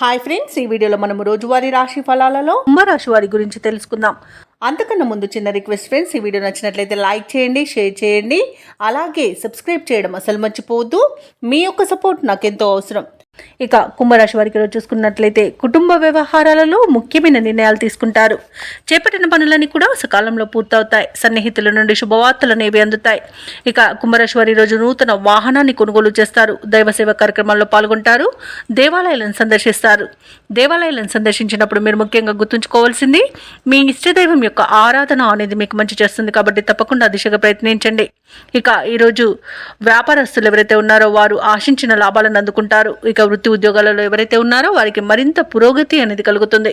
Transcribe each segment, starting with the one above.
Hi friends, ఈ వీడియోలో మనం రోజువారీ రాశి ఫలాలలో కుంభరాశి వారి గురించి తెలుసుకుందాం. అంతకన్నా ముందు చిన్న రిక్వెస్ట్ ఫ్రెండ్స్, ఈ వీడియో నచ్చినట్లయితే లైక్ చేయండి, షేర్ చేయండి, అలాగే సబ్స్క్రైబ్ చేయడం అసలు మర్చిపోవద్దు. మీ యొక్క సపోర్ట్ నాకెంతో అవసరం. ఇక కుంభరాశి వారికి రోజు చూసుకున్నట్లయితే కుటుంబ వ్యవహారాలలో ముఖ్యమైన నిర్ణయాలు తీసుకుంటారు. చేపట్టిన పనులన్నీ కూడా సకాలంలో పూర్తవుతాయి. సన్నిహితుల నుండి శుభవార్తలు అనేవి అందుతాయి. ఇక కుంభరాశి వారి రోజు నూతన వాహనాన్ని కొనుగోలు చేస్తారు. దైవ సేవ కార్యక్రమాల్లో పాల్గొంటారు. దేవాలయాలను సందర్శిస్తారు. దేవాలయాలను సందర్శించినప్పుడు మీరు ముఖ్యంగా గుర్తుంచుకోవాల్సింది, మీ ఇష్టదైవం యొక్క ఆరాధన అనేది మీకు మంచి చేస్తుంది కాబట్టి తప్పకుండా దిశగా ప్రయత్నించండి. ఇక ఈరోజు వ్యాపారస్తులు ఎవరైతే ఉన్నారో వారు ఆశించిన లాభాలను అందుకుంటారు. ఇక వృత్తి ఉద్యోగాలలో ఎవరైతే ఉన్నారో వారికి మరింత పురోగతి అనేది కలుగుతుంది.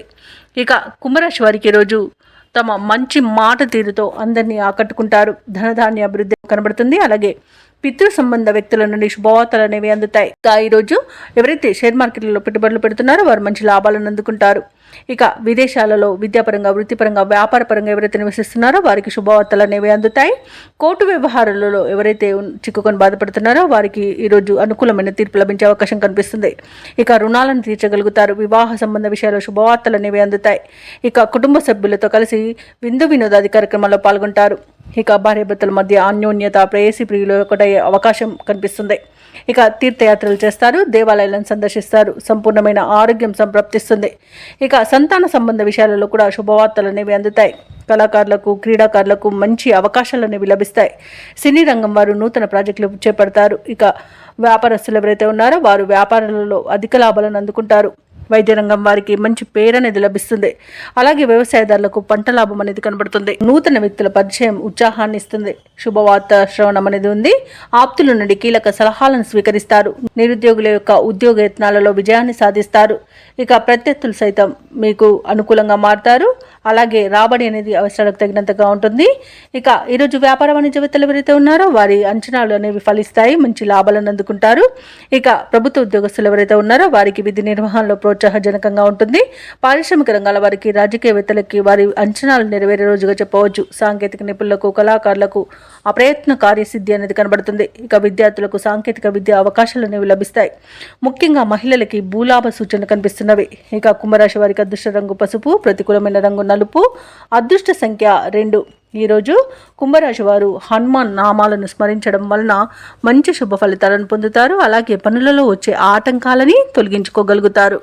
ఇక కుంభరాశి వారికి ఈరోజు తమ మంచి మాట తీరుతో అందరినీ ఆకట్టుకుంటారు. ధనధాన్య అభివృద్ధి కనబడుతుంది. అలాగే పితృ సంబంధ వ్యక్తుల నుండి శుభవార్తలు అనేవి అందుతాయి. ఇక ఈరోజు ఎవరైతే షేర్ మార్కెట్లలో పెట్టుబడులు పెడుతున్నారో వారు మంచి లాభాలను అందుకుంటారు. ఇక విదేశాలలో విద్యాపరంగా, వృత్తిపరంగా, వ్యాపారపరంగా ఎవరైతే నివసిస్తున్నారో వారికి శుభవార్తలు అనేవి అందుతాయి. కోర్టు వ్యవహారాలలో ఎవరైతే చిక్కుకొని బాధపడుతున్నారో వారికి ఈరోజు అనుకూలమైన తీర్పు లభించే అవకాశం కనిపిస్తుంది. ఇక రుణాలను తీర్చగలుగుతారు. వివాహ సంబంధ విషయాల్లో శుభవార్తలు అనేవి అందుతాయి. ఇక కుటుంబ సభ్యులతో కలిసి విందు వినోదాది కార్యక్రమాల్లో పాల్గొంటారు. ఇక భార్యాభర్తల మధ్య అన్యోన్యత, ప్రేయసి ప్రియులు ఒకటయ్యే అవకాశం కనిపిస్తుంది. ఇక తీర్థయాత్రలు చేస్తారు. దేవాలయాలను సందర్శిస్తారు. సంపూర్ణమైన ఆరోగ్యం సంప్రాప్తిస్తుంది. ఇక సంతాన సంబంధ విషయాలలో కూడా శుభవార్తలు అనేవి అందుతాయి. కళాకారులకు, క్రీడాకారులకు మంచి అవకాశాలు అనేవి లభిస్తాయి. సినీ రంగం వారు నూతన ప్రాజెక్టులు చేపడతారు. ఇక వ్యాపారస్తులు ఎవరైతే ఉన్నారో వారు వ్యాపారాలలో అధిక లాభాలను అందుకుంటారు. వైద్య రంగం వారికి మంచి పేరు అనేది లభిస్తుంది. అలాగే వ్యవసాయదారులకు పంట లాభం అనేది కనబడుతుంది. నూతన వ్యక్తుల పరిచయం ఉత్సాహాన్ని ఇస్తుంది. శుభవార్త శ్రవణం అనేది ఉంది. ఆప్తుల నుండి కీలక సలహాలను స్వీకరిస్తారు. నిరుద్యోగుల యొక్క ఉద్యోగ యత్నాలలో విజయాన్ని సాధిస్తారు. ఇక ప్రత్యర్థులు సైతం మీకు అనుకూలంగా మారుతారు. అలాగే రాబడి అనేది అవసరాలకు తగినంతగా ఉంటుంది. ఇక ఈరోజు వ్యాపార వాణిజ్యవేత్తలు ఎవరైతే ఉన్నారో వారి అంచనాలు అనేవి ఫలిస్తాయి. మంచి లాభాలను అందుకుంటారు. ఇక ప్రభుత్వ ఉద్యోగస్తులు ఎవరైతే ఉన్నారో వారికి విధి నిర్వహణలో ప్రోత్సాహజనకంగా ఉంటుంది. పారిశ్రామిక రంగాల వారికి, రాజకీయవేత్తలకి వారి అంచనాలు నెరవేరే రోజుగా చెప్పవచ్చు. సాంకేతిక నిపుణులకు, కళాకారులకు అప్రయత్న కార్యసిద్ధి అనేది కనబడుతుంది. ఇక విద్యార్థులకు సాంకేతిక విద్య అవకాశాలు అనేవి లభిస్తాయి. ముఖ్యంగా మహిళలకి భూలాభ సూచన కనిపిస్తున్నవి. ఇక కుంభరాశి వారికి అదృష్ట రంగు పసుపు, ప్రతికూలమైన రంగు నలుపు, అదృష్ట సంఖ్య 2. ఈరోజు కుంభరాశి వారు హనుమాన్ నామాలను స్మరించడం వలన మంచి శుభ ఫలితాలను పొందుతారు. అలాగే పనులలో వచ్చే ఆటంకాలని తొలగించుకోగలుగుతారు.